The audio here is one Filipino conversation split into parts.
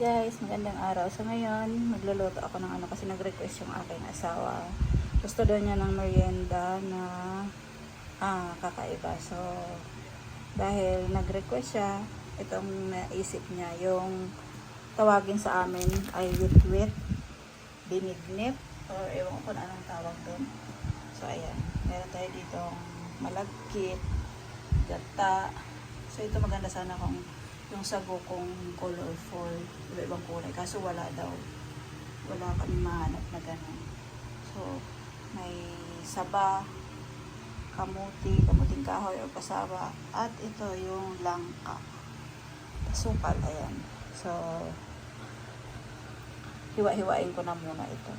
guys, magandang araw. So ngayon, magluluto ako ng ano kasi nag-request yung aking asawa. Gusto daw niya ng merienda na kakaiba. So dahil nag-request siya, itong naisip niya yung tawagin sa amin ay wit-wit, binignip, or ewan ko na anong tawag doon. So ayan, meron tayo ditong malagkit, gata. So ito maganda sana kung yung sago kong colorful, iba-ibang kulay. Kaso wala daw. Wala kami mahanap na gano'n. So, may saba, kamuting kahoy o pasaba. At ito yung langka. Sukal, ayan. So, hiwa-hiwain ko na muna ito.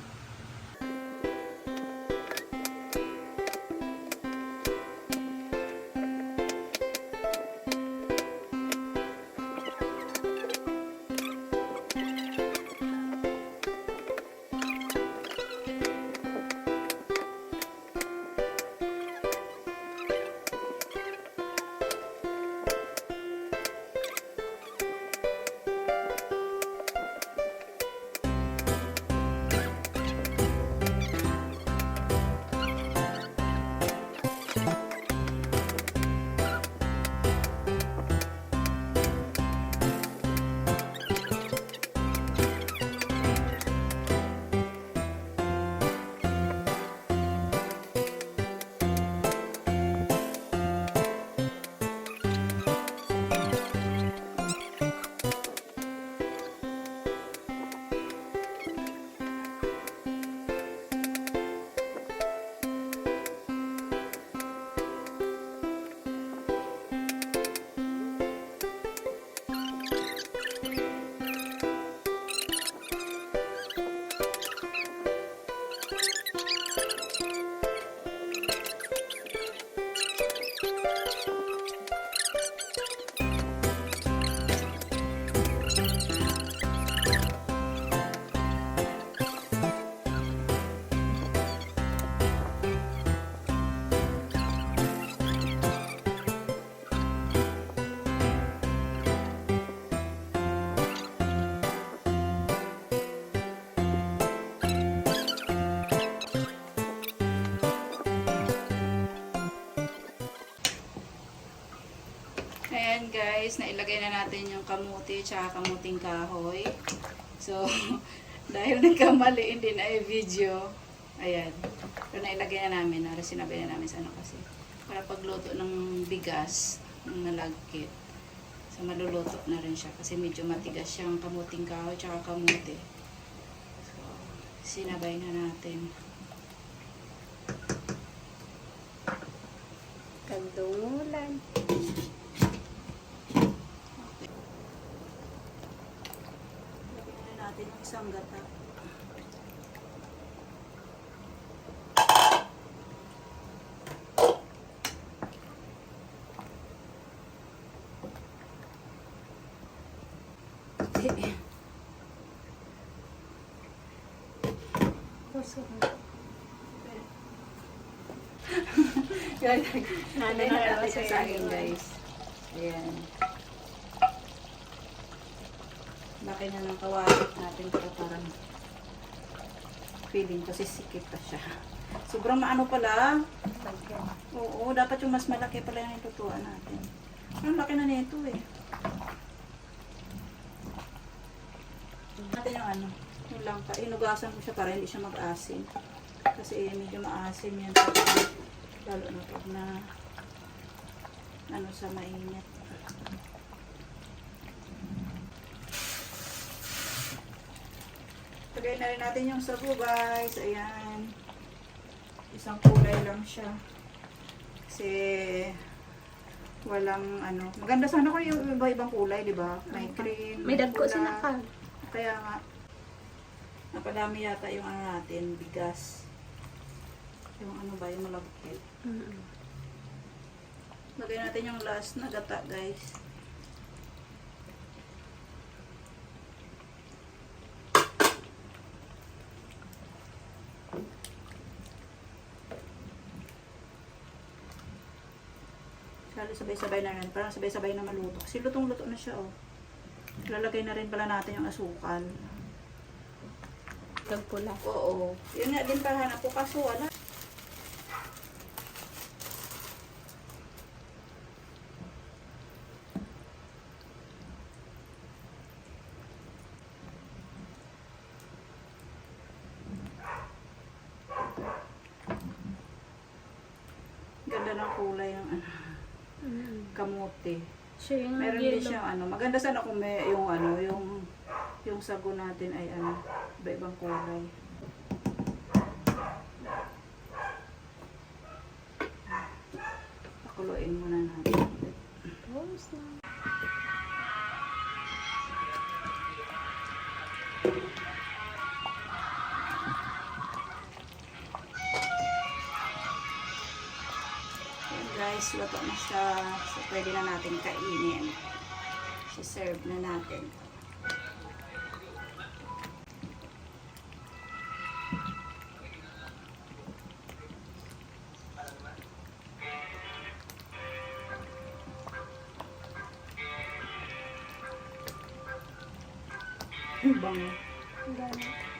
Ayan guys, nailagay na natin yung kamuti tsaka kamuting kahoy. So, dahil nagkamali hindi na i-video, ayan. Pero nailagay na namin, sinabay na namin sa ano kasi. Para pagluto ng bigas, ng nalagkit. So, maluluto na rin siya kasi medyo matigas siyang kamuting kahoy tsaka kamuti. So, sinabay na natin. Kandungulan. Natin yung isang gata. Nanay na natin sa akin guys. Ayan. Laki na ng kawalit natin pero parang feeling ko sisikip pa siya. Sobrang maano pala. Oo, dapat yung mas malaki pala yung itutuan natin. Ang laki na nito eh. Natin yung ano, yung langka. Inugasan ko siya para hindi siya mag-asim. Kasi medyo maasim yan. Lalo na pag na ano sa mainit. Lagay na rin natin yung sago guys. Ayan. Isang kulay lang siya. Kasi walang ano. Maganda sana kung yung iba-ibang kulay, di ba? May green, May dagko pula. sinakal. Kaya nga, napadami yata yung ano natin, bigas. Yung ano ba, yung malagkit. Lagay natin yung last na gata guys. Sabay-sabay na rin. Parang sabay-sabay na maluto. Kasi lutong-luto na siya, oh. Lalagay na rin pala natin yung asukal. Pula. Oo. Yun nga din pahanap ko kaso wala. Ganda ng kulay ng ano, kamote. Siya yung Meron din yellow. siyang ano, maganda sana kung may yung ano, yung sago natin ay ano, iba-ibang kulay. Pakuluin muna natin. Tapos na. Ayan guys, luto na siya. So, pwede na natin kainin. Si-serve na natin. Bango. Ganun.